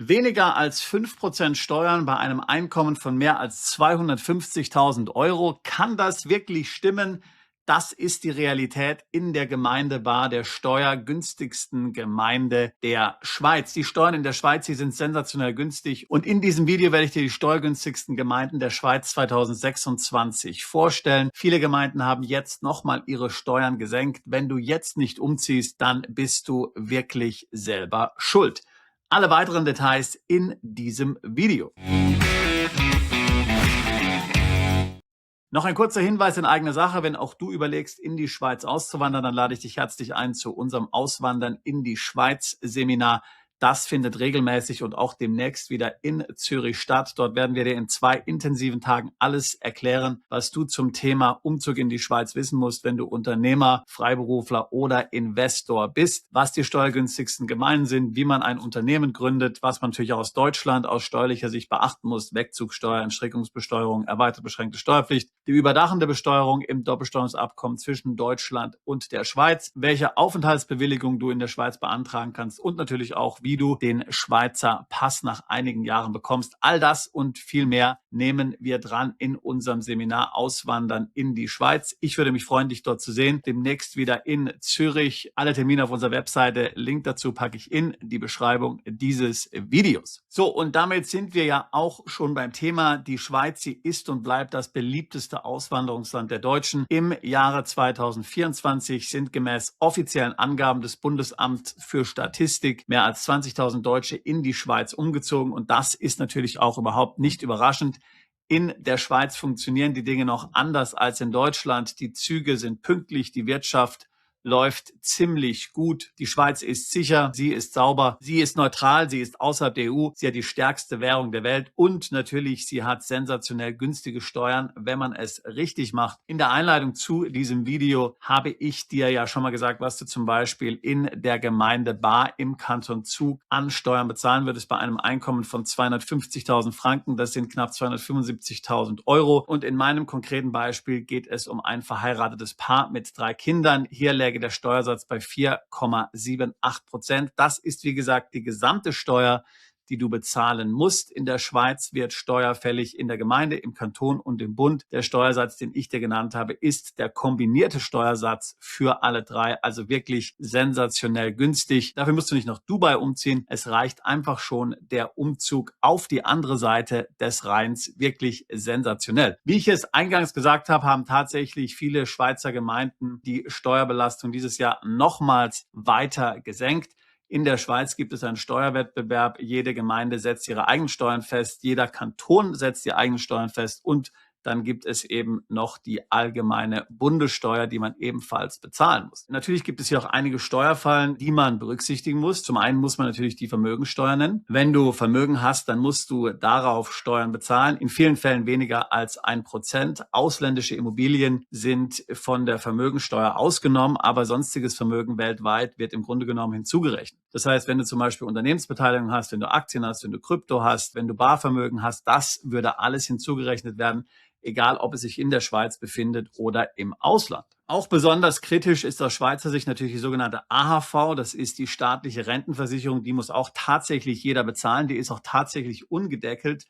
Weniger als 5% Steuern bei einem Einkommen von mehr als 250.000 Euro. Kann das wirklich stimmen? Das ist die Realität in der Gemeindebar der steuergünstigsten Gemeinde der Schweiz. Die Steuern in der Schweiz, die sind sensationell günstig. Und in diesem Video werde ich dir die steuergünstigsten Gemeinden der Schweiz 2026 vorstellen. Viele Gemeinden haben jetzt nochmal ihre Steuern gesenkt. Wenn du jetzt nicht umziehst, dann bist du wirklich selber schuld. Alle weiteren Details in diesem Video. Noch ein kurzer Hinweis in eigener Sache. Wenn auch du überlegst, in die Schweiz auszuwandern, dann lade ich dich herzlich ein zu unserem Auswandern in die Schweiz Seminar. Das findet regelmäßig und auch demnächst wieder in Zürich statt. Dort werden wir dir in 2 intensiven Tagen alles erklären, was du zum Thema Umzug in die Schweiz wissen musst, wenn du Unternehmer, Freiberufler oder Investor bist, was die steuergünstigsten Gemeinden sind, wie man ein Unternehmen gründet, was man natürlich auch aus Deutschland aus steuerlicher Sicht beachten muss, Wegzugsteuer, Entstrickungsbesteuerung, erweitert beschränkte Steuerpflicht, die überdachende Besteuerung im Doppelsteuerungsabkommen zwischen Deutschland und der Schweiz, welche Aufenthaltsbewilligung du in der Schweiz beantragen kannst und natürlich auch, wie du den Schweizer Pass nach einigen Jahren bekommst. All das und viel mehr nehmen wir dran in unserem Seminar Auswandern in die Schweiz. Ich würde mich freuen, dich dort zu sehen. Demnächst wieder in Zürich. Alle Termine auf unserer Webseite. Link dazu packe ich in die Beschreibung dieses Videos. So, und damit sind wir ja auch schon beim Thema. Die Schweiz, sie ist und bleibt das beliebteste Auswanderungsland der Deutschen. Im Jahre 2024 sind gemäß offiziellen Angaben des Bundesamts für Statistik mehr als 20.000 Deutsche in die Schweiz umgezogen und das ist natürlich auch überhaupt nicht überraschend. In der Schweiz funktionieren die Dinge noch anders als in Deutschland. Die Züge sind pünktlich, die Wirtschaft läuft ziemlich gut. Die Schweiz ist sicher, sie ist sauber, sie ist neutral, sie ist außerhalb der EU, sie hat die stärkste Währung der Welt und natürlich, sie hat sensationell günstige Steuern, wenn man es richtig macht. In der Einleitung zu diesem Video habe ich dir ja schon mal gesagt, was du zum Beispiel in der Gemeinde Bar im Kanton Zug an Steuern bezahlen würdest bei einem Einkommen von 250.000 Franken. Das sind knapp 275.000 Euro. Und in meinem konkreten Beispiel geht es um ein verheiratetes Paar mit 3 Kindern. Hier läge der Steuersatz bei 4,78%. Das ist, wie gesagt, die gesamte Steuer, die du bezahlen musst. In der Schweiz wird Steuer fällig in der Gemeinde, im Kanton und im Bund. Der Steuersatz, den ich dir genannt habe, ist der kombinierte Steuersatz für alle 3. Also wirklich sensationell günstig. Dafür musst du nicht nach Dubai umziehen. Es reicht einfach schon der Umzug auf die andere Seite des Rheins. Wirklich sensationell. Wie ich es eingangs gesagt habe, haben tatsächlich viele Schweizer Gemeinden die Steuerbelastung dieses Jahr nochmals weiter gesenkt. In der Schweiz gibt es einen Steuerwettbewerb. Jede Gemeinde setzt ihre eigenen Steuern fest. Jeder Kanton setzt die eigenen Steuern fest. Und dann gibt es eben noch die allgemeine Bundessteuer, die man ebenfalls bezahlen muss. Natürlich gibt es hier auch einige Steuerfallen, die man berücksichtigen muss. Zum einen muss man natürlich die Vermögensteuer nennen. Wenn du Vermögen hast, dann musst du darauf Steuern bezahlen. In vielen Fällen weniger als 1%. Ausländische Immobilien sind von der Vermögensteuer ausgenommen, aber sonstiges Vermögen weltweit wird im Grunde genommen hinzugerechnet. Das heißt, wenn du zum Beispiel Unternehmensbeteiligung hast, wenn du Aktien hast, wenn du Krypto hast, wenn du Barvermögen hast, das würde alles hinzugerechnet werden, egal ob es sich in der Schweiz befindet oder im Ausland. Auch besonders kritisch ist aus Schweizer Sicht natürlich die sogenannte AHV. Das ist die staatliche Rentenversicherung. Die muss auch tatsächlich jeder bezahlen. Die ist auch tatsächlich ungedeckelt.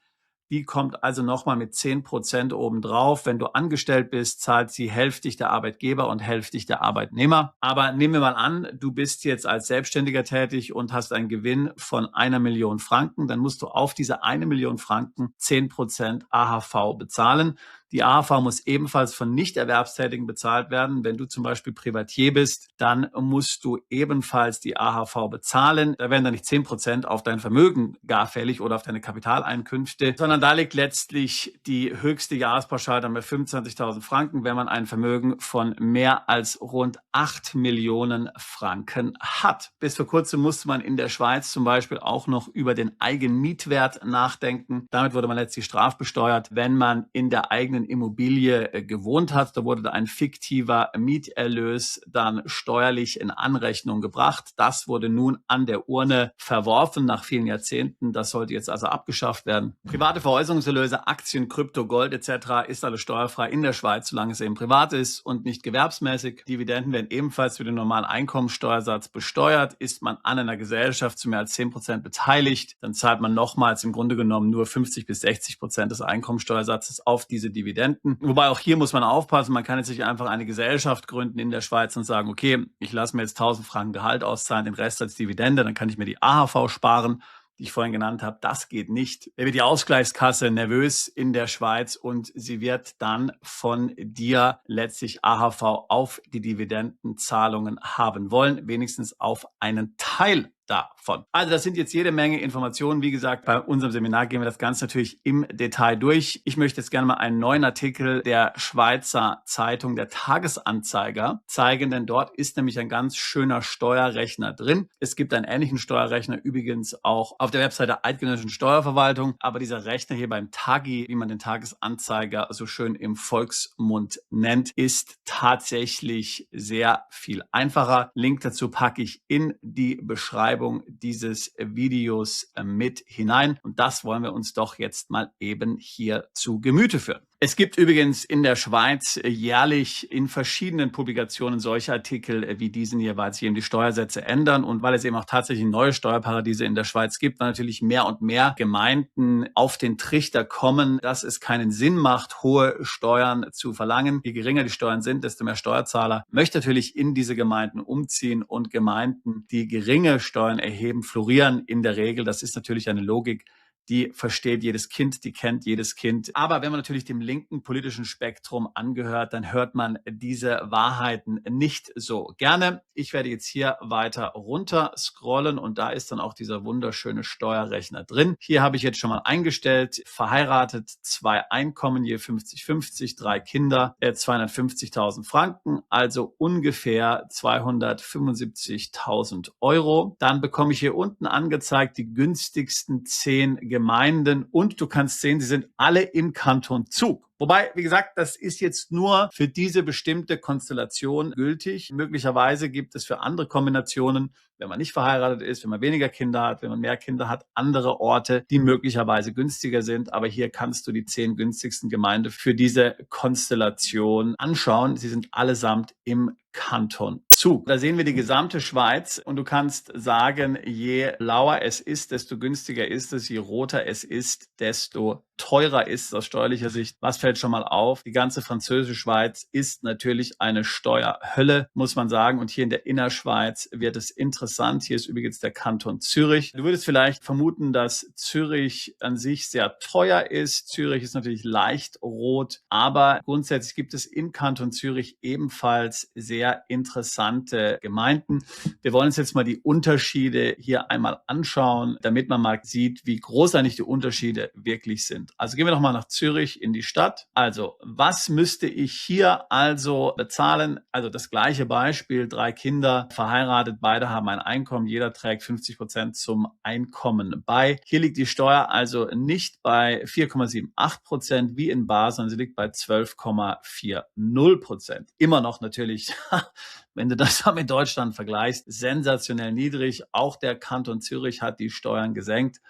Die kommt also nochmal mit 10% obendrauf. Wenn du angestellt bist, zahlt sie hälftig der Arbeitgeber und hälftig der Arbeitnehmer. Aber nehmen wir mal an, du bist jetzt als Selbstständiger tätig und hast einen Gewinn von 1 Million Franken. Dann musst du auf diese 1 Million Franken 10% AHV bezahlen. Die AHV muss ebenfalls von Nichterwerbstätigen bezahlt werden. Wenn du zum Beispiel Privatier bist, dann musst du ebenfalls die AHV bezahlen. Da werden dann nicht 10% auf dein Vermögen gar fällig oder auf deine Kapitaleinkünfte, sondern da liegt letztlich die höchste Jahrespauschale dann bei 25.000 Franken, wenn man ein Vermögen von mehr als rund 8 Millionen Franken hat. Bis vor kurzem musste man in der Schweiz zum Beispiel auch noch über den Eigenmietwert nachdenken. Damit wurde man letztlich strafbesteuert, wenn man in der eigenen eigenen Immobilie gewohnt hat. Da wurde ein fiktiver Mieterlös dann steuerlich in Anrechnung gebracht. Das wurde nun an der Urne verworfen nach vielen Jahrzehnten. Das sollte jetzt also abgeschafft werden. Private Veräußerungserlöse, Aktien, Krypto, Gold etc. ist alles steuerfrei in der Schweiz, solange es eben privat ist und nicht gewerbsmäßig. Dividenden werden ebenfalls für den normalen Einkommensteuersatz besteuert. Ist man an einer Gesellschaft zu mehr als 10% beteiligt, dann zahlt man nochmals im Grunde genommen nur 50 bis 60% des Einkommensteuersatzes auf diese Dividenden. Wobei auch hier muss man aufpassen, man kann jetzt nicht einfach eine Gesellschaft gründen in der Schweiz und sagen, okay, ich lasse mir jetzt 1000 Franken Gehalt auszahlen, den Rest als Dividende, dann kann ich mir die AHV sparen, die ich vorhin genannt habe. Das geht nicht. Da wird die Ausgleichskasse nervös in der Schweiz und sie wird dann von dir letztlich AHV auf die Dividendenzahlungen haben wollen, wenigstens auf einen Teil davon. Also das sind jetzt jede Menge Informationen. Wie gesagt, bei unserem Seminar gehen wir das Ganze natürlich im Detail durch. Ich möchte jetzt gerne mal einen neuen Artikel der Schweizer Zeitung, der Tagesanzeiger, zeigen, denn dort ist nämlich ein ganz schöner Steuerrechner drin. Es gibt einen ähnlichen Steuerrechner übrigens auch auf der Webseite der Eidgenössischen Steuerverwaltung, aber dieser Rechner hier beim Tagi, wie man den Tagesanzeiger so schön im Volksmund nennt, ist tatsächlich sehr viel einfacher. Link dazu packe ich in die Beschreibung dieses Videos mit hinein. Und das wollen wir uns doch jetzt mal eben hier zu Gemüte führen. Es gibt übrigens in der Schweiz jährlich in verschiedenen Publikationen solche Artikel wie diesen hier, weil sich eben die Steuersätze ändern und weil es eben auch tatsächlich neue Steuerparadiese in der Schweiz gibt, weil natürlich mehr und mehr Gemeinden auf den Trichter kommen, dass es keinen Sinn macht, hohe Steuern zu verlangen. Je geringer die Steuern sind, desto mehr Steuerzahler möchte natürlich in diese Gemeinden umziehen und Gemeinden, die geringe Steuern erheben, florieren in der Regel. Das ist natürlich eine Logik, die versteht jedes Kind, die kennt jedes Kind. Aber wenn man natürlich dem linken politischen Spektrum angehört, dann hört man diese Wahrheiten nicht so gerne. Ich werde jetzt hier weiter runter scrollen und da ist dann auch dieser wunderschöne Steuerrechner drin. Hier habe ich jetzt schon mal eingestellt, verheiratet, 2 Einkommen, je 50-50, 3 Kinder, 250.000 Franken, also ungefähr 275.000 Euro. Dann bekomme ich hier unten angezeigt die günstigsten 10 Gemeinden und du kannst sehen, sie sind alle im Kanton Zug. Wobei, wie gesagt, das ist jetzt nur für diese bestimmte Konstellation gültig. Möglicherweise gibt es für andere Kombinationen, wenn man nicht verheiratet ist, wenn man weniger Kinder hat, wenn man mehr Kinder hat, andere Orte, die möglicherweise günstiger sind. Aber hier kannst du die 10 günstigsten Gemeinden für diese Konstellation anschauen. Sie sind allesamt im Kanton Zug. Da sehen wir die gesamte Schweiz und du kannst sagen, je blauer es ist, desto günstiger ist es, je roter es ist, desto teurer ist es aus steuerlicher Sicht. Was fällt schon mal auf? Die ganze französische Schweiz ist natürlich eine Steuerhölle, muss man sagen. Und hier in der Innerschweiz wird es interessant. Hier ist übrigens der Kanton Zürich. Du würdest vielleicht vermuten, dass Zürich an sich sehr teuer ist. Zürich ist natürlich leicht rot, aber grundsätzlich gibt es im Kanton Zürich ebenfalls sehr interessante Gemeinden. Wir wollen uns jetzt mal die Unterschiede hier einmal anschauen, damit man mal sieht, wie groß eigentlich die Unterschiede wirklich sind. Also gehen wir noch mal nach Zürich in die Stadt. Also was müsste ich hier also bezahlen? Also das gleiche Beispiel, 3 Kinder, verheiratet, beide haben ein Einkommen, jeder trägt 50% zum Einkommen bei. Hier liegt die Steuer also nicht bei 4,78% wie in Basel, sondern sie liegt bei 12,40%. Immer noch natürlich, wenn du das mit Deutschland vergleichst, sensationell niedrig. Auch der Kanton Zürich hat die Steuern gesenkt,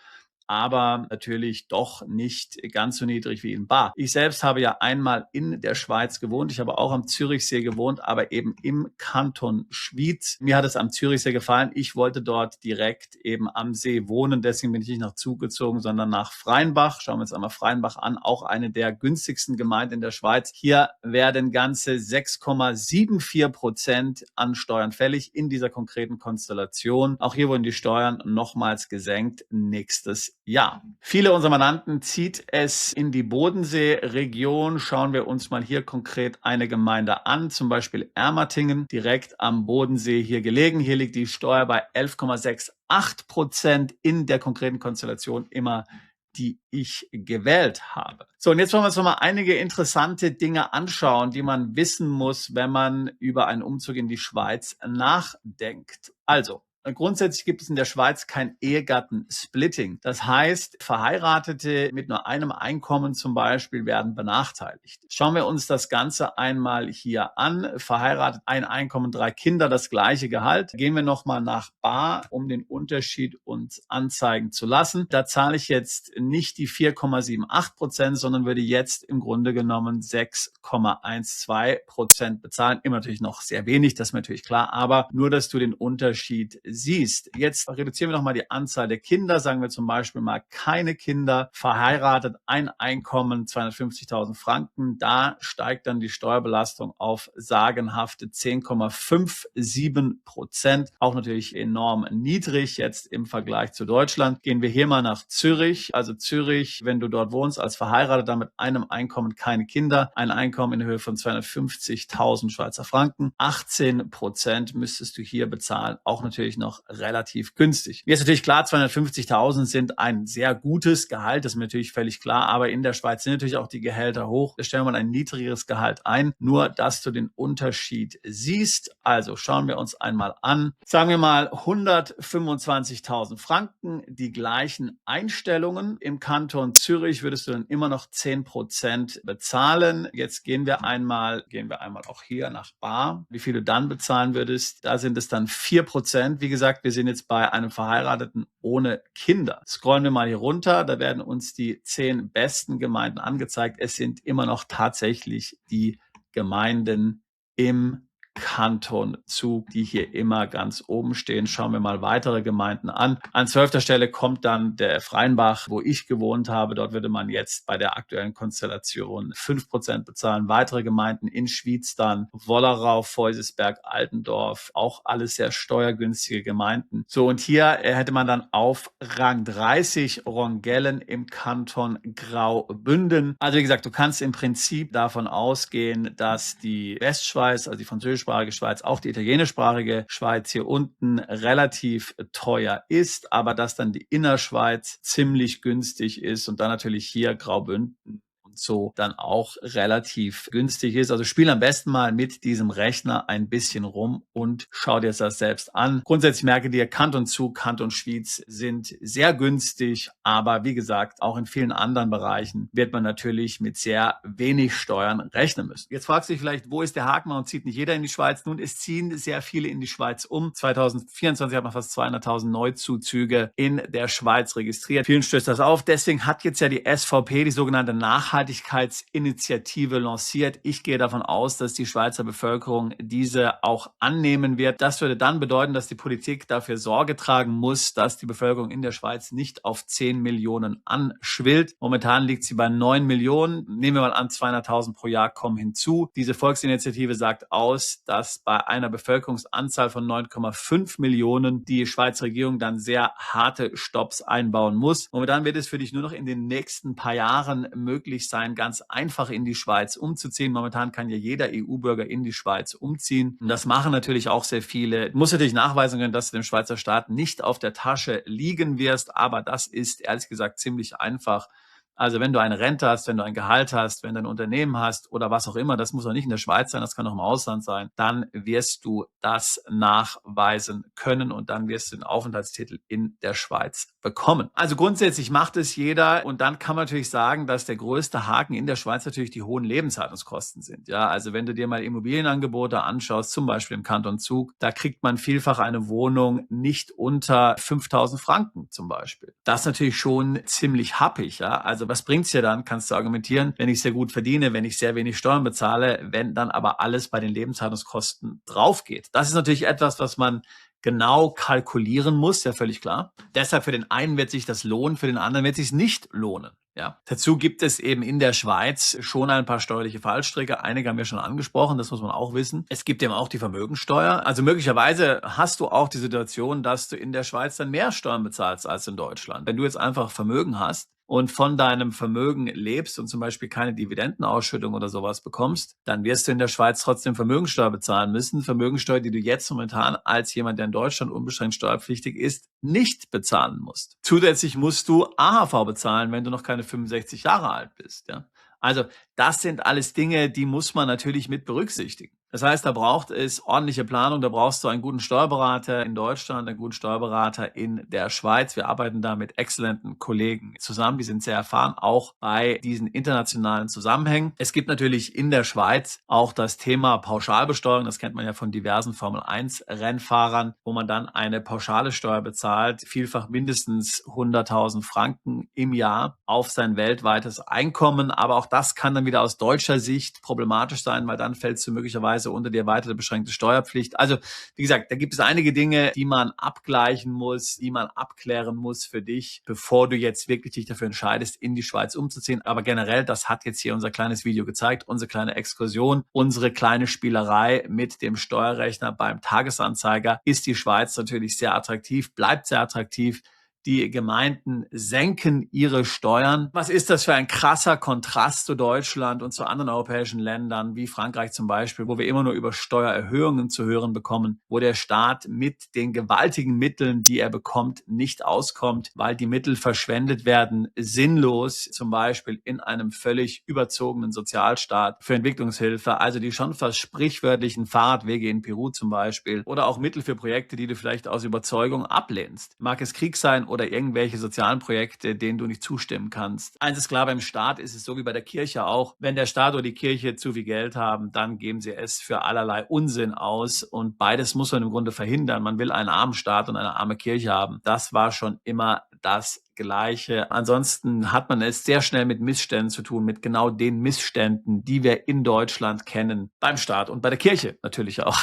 aber natürlich doch nicht ganz so niedrig wie in Bar. Ich selbst habe ja einmal in der Schweiz gewohnt. Ich habe auch am Zürichsee gewohnt, aber eben im Kanton Schwyz. Mir hat es am Zürichsee gefallen. Ich wollte dort direkt eben am See wohnen. Deswegen bin ich nicht nach Zug gezogen, sondern nach Freinbach. Schauen wir uns einmal Freinbach an. Auch eine der günstigsten Gemeinden in der Schweiz. Hier werden ganze 6,74% an Steuern fällig in dieser konkreten Konstellation. Auch hier wurden die Steuern nochmals gesenkt nächstes Jahr. Viele unserer Mandanten zieht es in die Bodensee-Region. Schauen wir uns mal hier konkret eine Gemeinde an, zum Beispiel Ermatingen, direkt am Bodensee hier gelegen. Hier liegt die Steuer bei 11,68% in der konkreten Konstellation immer, die ich gewählt habe. So, und jetzt wollen wir uns noch mal einige interessante Dinge anschauen, die man wissen muss, wenn man über einen Umzug in die Schweiz nachdenkt. Also, Grundsätzlich gibt es in der Schweiz kein Ehegattensplitting. Das heißt, Verheiratete mit nur einem Einkommen zum Beispiel werden benachteiligt. Schauen wir uns das Ganze einmal hier an. Verheiratet, ein Einkommen, 3 Kinder, das gleiche Gehalt. Gehen wir nochmal nach Bar, um den Unterschied uns anzeigen zu lassen. Da zahle ich jetzt nicht die 4,78%, sondern würde jetzt im Grunde genommen 6,12% bezahlen. Immer natürlich noch sehr wenig, das ist mir natürlich klar, aber nur, dass du den Unterschied siehst. Jetzt reduzieren wir nochmal die Anzahl der Kinder. Sagen wir zum Beispiel mal keine Kinder, verheiratet, ein Einkommen, 250.000 Franken. Da steigt dann die Steuerbelastung auf sagenhafte 10,57%. Auch natürlich enorm niedrig jetzt im Vergleich zu Deutschland. Gehen wir hier mal nach Zürich. Also Zürich, wenn du dort wohnst als Verheirateter mit einem Einkommen, keine Kinder, ein Einkommen in Höhe von 250.000 Schweizer Franken, 18% müsstest du hier bezahlen. Auch natürlich noch relativ günstig. Mir ist natürlich klar, 250.000 sind ein sehr gutes Gehalt, das ist mir natürlich völlig klar, aber in der Schweiz sind natürlich auch die Gehälter hoch. Da stellen wir ein niedrigeres Gehalt ein, nur dass du den Unterschied siehst. Also schauen wir uns einmal an. Sagen wir mal 125.000 Franken, die gleichen Einstellungen. Im Kanton Zürich würdest du dann immer noch 10% bezahlen. Jetzt gehen wir einmal auch hier nach Bar. Wie viel du dann bezahlen würdest, da sind es dann 4%. Wie gesagt, wir sind jetzt bei einem Verheirateten ohne Kinder. Scrollen wir mal hier runter, da werden uns die 10 besten Gemeinden angezeigt. Es sind immer noch tatsächlich die Gemeinden im Kanton Zug, die hier immer ganz oben stehen. Schauen wir mal weitere Gemeinden an. An 12. Stelle kommt dann der Freinbach, wo ich gewohnt habe. Dort würde man jetzt bei der aktuellen Konstellation 5% bezahlen. Weitere Gemeinden in Schwyz dann, Wollerau, Feusesberg, Altendorf, auch alles sehr steuergünstige Gemeinden. So, und hier hätte man dann auf Rang 30 Rongellen im Kanton Graubünden. Also wie gesagt, du kannst im Prinzip davon ausgehen, dass die Westschweiz, also die französische Schweiz, auch die italienischsprachige Schweiz hier unten relativ teuer ist, aber dass dann die Innerschweiz ziemlich günstig ist und dann natürlich hier Graubünden und so dann auch relativ günstig ist. Also spiel am besten mal mit diesem Rechner ein bisschen rum und schau dir das selbst an. Grundsätzlich merke dir, Kanton Zug, Kanton Schwyz sind sehr günstig, aber wie gesagt, auch in vielen anderen Bereichen wird man natürlich mit sehr wenig Steuern rechnen müssen. Jetzt fragst du dich vielleicht, wo ist der Haken? Warum zieht nicht jeder in die Schweiz? Nun, es ziehen sehr viele in die Schweiz um. 2024 hat man fast 200.000 Neuzuzüge in der Schweiz registriert. Vielen stößt das auf. Deswegen hat jetzt ja die SVP die sogenannte Nachhaltigkeitsinitiative lanciert. Ich gehe davon aus, dass die Schweizer Bevölkerung diese auch annehmen wird. Das würde dann bedeuten, dass die Politik dafür Sorge tragen muss, dass die Bevölkerung in der Schweiz nicht auf 10 Millionen anschwillt. Momentan liegt sie bei 9 Millionen. Nehmen wir mal an, 200.000 pro Jahr kommen hinzu. Diese Volksinitiative sagt aus, dass bei einer Bevölkerungsanzahl von 9,5 Millionen die Schweizer Regierung dann sehr harte Stopps einbauen muss. Momentan wird es für dich nur noch in den nächsten paar Jahren möglich sein, ganz einfach in die Schweiz umzuziehen. Momentan kann ja jeder EU-Bürger in die Schweiz umziehen. Und das machen natürlich auch sehr viele. Du musst natürlich nachweisen können, dass du dem Schweizer Staat nicht auf der Tasche liegen wirst, aber das ist ehrlich gesagt ziemlich einfach. Also wenn du eine Rente hast, wenn du ein Gehalt hast, wenn du ein Unternehmen hast oder was auch immer, das muss auch nicht in der Schweiz sein, das kann auch im Ausland sein, dann wirst du das nachweisen können und dann wirst du den Aufenthaltstitel in der Schweiz bekommen. Also grundsätzlich macht es jeder und dann kann man natürlich sagen, dass der größte Haken in der Schweiz natürlich die hohen Lebenshaltungskosten sind. Ja, also wenn du dir mal Immobilienangebote anschaust, zum Beispiel im Kanton Zug, da kriegt man vielfach eine Wohnung nicht unter 5.000 Franken zum Beispiel. Das ist natürlich schon ziemlich happig, ja. Also was bringt's dir dann, kannst du argumentieren, wenn ich sehr gut verdiene, wenn ich sehr wenig Steuern bezahle, wenn dann aber alles bei den Lebenshaltungskosten draufgeht. Das ist natürlich etwas, was man genau kalkulieren muss, ja völlig klar. Deshalb für den einen wird sich das lohnen, für den anderen wird sich nicht lohnen. Ja. Dazu gibt es eben in der Schweiz schon ein paar steuerliche Fallstricke. Einige haben wir schon angesprochen, das muss man auch wissen. Es gibt eben auch die Vermögensteuer. Also möglicherweise hast du auch die Situation, dass du in der Schweiz dann mehr Steuern bezahlst als in Deutschland. Wenn du jetzt einfach Vermögen hast und von deinem Vermögen lebst und zum Beispiel keine Dividendenausschüttung oder sowas bekommst, dann wirst du in der Schweiz trotzdem Vermögensteuer bezahlen müssen. Vermögensteuer, die du jetzt momentan als jemand, der in Deutschland unbeschränkt steuerpflichtig ist, nicht bezahlen musst. Zusätzlich musst du AHV bezahlen, wenn du noch keine 65 Jahre alt bist. Ja? Also das sind alles Dinge, die muss man natürlich mit berücksichtigen. Das heißt, da braucht es ordentliche Planung, da brauchst du einen guten Steuerberater in Deutschland, einen guten Steuerberater in der Schweiz. Wir arbeiten da mit exzellenten Kollegen zusammen, die sind sehr erfahren, auch bei diesen internationalen Zusammenhängen. Es gibt natürlich in der Schweiz auch das Thema Pauschalbesteuerung, das kennt man ja von diversen Formel-1-Rennfahrern, wo man dann eine pauschale Steuer bezahlt, vielfach mindestens 100.000 Franken im Jahr auf sein weltweites Einkommen. Aber auch das kann dann wieder aus deutscher Sicht problematisch sein, weil dann fällst du möglicherweise unter die erweiterte beschränkte Steuerpflicht. Also wie gesagt, da gibt es einige Dinge, die man abgleichen muss, die man abklären muss für dich, bevor du jetzt wirklich dich dafür entscheidest, in die Schweiz umzuziehen. Aber generell, das hat jetzt hier unser kleines Video gezeigt, unsere kleine Exkursion, unsere kleine Spielerei mit dem Steuerrechner beim Tagesanzeiger, ist die Schweiz natürlich sehr attraktiv, bleibt sehr attraktiv. Die Gemeinden senken ihre Steuern. Was ist das für ein krasser Kontrast zu Deutschland und zu anderen europäischen Ländern, wie Frankreich zum Beispiel, wo wir immer nur über Steuererhöhungen zu hören bekommen, wo der Staat mit den gewaltigen Mitteln, die er bekommt, nicht auskommt, weil die Mittel verschwendet werden, sinnlos, zum Beispiel in einem völlig überzogenen Sozialstaat für Entwicklungshilfe, also die schon fast sprichwörtlichen Fahrradwege in Peru zum Beispiel oder auch Mittel für Projekte, die du vielleicht aus Überzeugung ablehnst. Mag es Krieg sein oder irgendwelche sozialen Projekte, denen du nicht zustimmen kannst. Eins ist klar, beim Staat ist es so wie bei der Kirche auch. Wenn der Staat oder die Kirche zu viel Geld haben, dann geben sie es für allerlei Unsinn aus. Und beides muss man im Grunde verhindern. Man will einen armen Staat und eine arme Kirche haben. Das war schon immer das Gleiche. Ansonsten hat man es sehr schnell mit Missständen zu tun, mit genau den Missständen, die wir in Deutschland kennen. Beim Staat und bei der Kirche natürlich auch.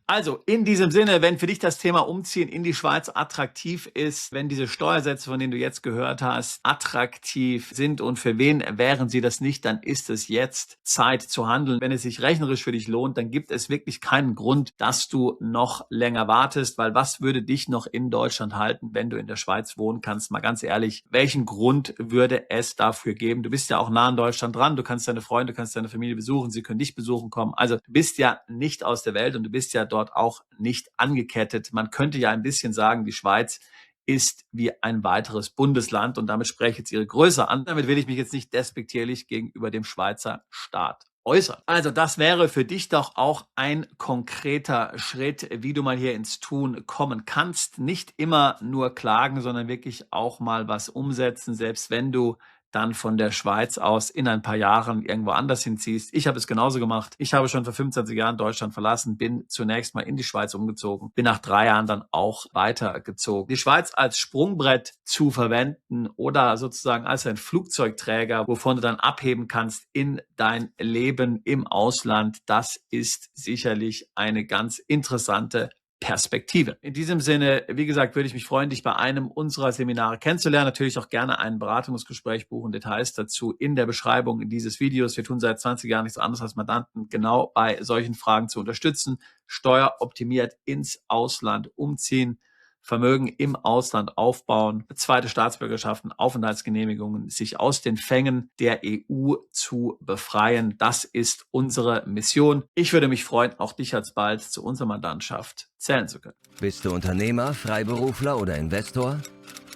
Also in diesem Sinne, wenn für dich das Thema Umziehen in die Schweiz attraktiv ist, wenn diese Steuersätze, von denen du jetzt gehört hast, attraktiv sind und für wen wären sie das nicht, dann ist es jetzt Zeit zu handeln. Wenn es sich rechnerisch für dich lohnt, dann gibt es wirklich keinen Grund, dass du noch länger wartest, weil was würde dich noch in Deutschland halten, wenn du in der Schweiz wohnen kannst? Mal ganz ehrlich, welchen Grund würde es dafür geben? Du bist ja auch nah an Deutschland dran, du kannst deine Freunde, du kannst deine Familie besuchen, sie können dich besuchen kommen. Also du bist ja nicht aus der Welt und du bist ja dort auch nicht angekettet. Man könnte ja ein bisschen sagen, die Schweiz ist wie ein weiteres Bundesland und damit spreche ich jetzt ihre Größe an. Damit will ich mich jetzt nicht despektierlich gegenüber dem Schweizer Staat äußern. Also das wäre für dich doch auch ein konkreter Schritt, wie du mal hier ins Tun kommen kannst. Nicht immer nur klagen, sondern wirklich auch mal was umsetzen, selbst wenn du dann von der Schweiz aus in ein paar Jahren irgendwo anders hinziehst. Ich habe es genauso gemacht. Ich habe schon vor 25 Jahren Deutschland verlassen, bin zunächst mal in die Schweiz umgezogen, bin nach 3 Jahren dann auch weitergezogen. Die Schweiz als Sprungbrett zu verwenden oder sozusagen als ein Flugzeugträger, wovon du dann abheben kannst in dein Leben im Ausland, das ist sicherlich eine ganz interessante Perspektive. In diesem Sinne, wie gesagt, würde ich mich freuen, dich bei einem unserer Seminare kennenzulernen. Natürlich auch gerne ein Beratungsgespräch buchen. Details dazu in der Beschreibung dieses Videos. Wir tun seit 20 Jahren nichts anderes als Mandanten genau bei solchen Fragen zu unterstützen. Steueroptimiert ins Ausland umziehen, Vermögen im Ausland aufbauen, zweite Staatsbürgerschaften, Aufenthaltsgenehmigungen, sich aus den Fängen der EU zu befreien. Das ist unsere Mission. Ich würde mich freuen, auch dich alsbald zu unserer Mandantschaft zählen zu können. Bist du Unternehmer, Freiberufler oder Investor?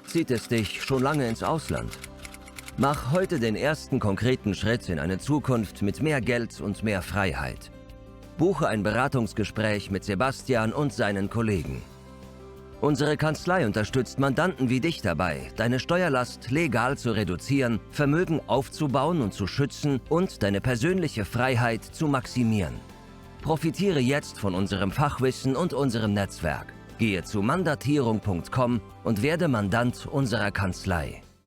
Zieht es dich schon lange ins Ausland? Mach heute den ersten konkreten Schritt in eine Zukunft mit mehr Geld und mehr Freiheit. Buche ein Beratungsgespräch mit Sebastian und seinen Kollegen. Unsere Kanzlei unterstützt Mandanten wie dich dabei, deine Steuerlast legal zu reduzieren, Vermögen aufzubauen und zu schützen und deine persönliche Freiheit zu maximieren. Profitiere jetzt von unserem Fachwissen und unserem Netzwerk. Gehe zu mandatierung.com und werde Mandant unserer Kanzlei.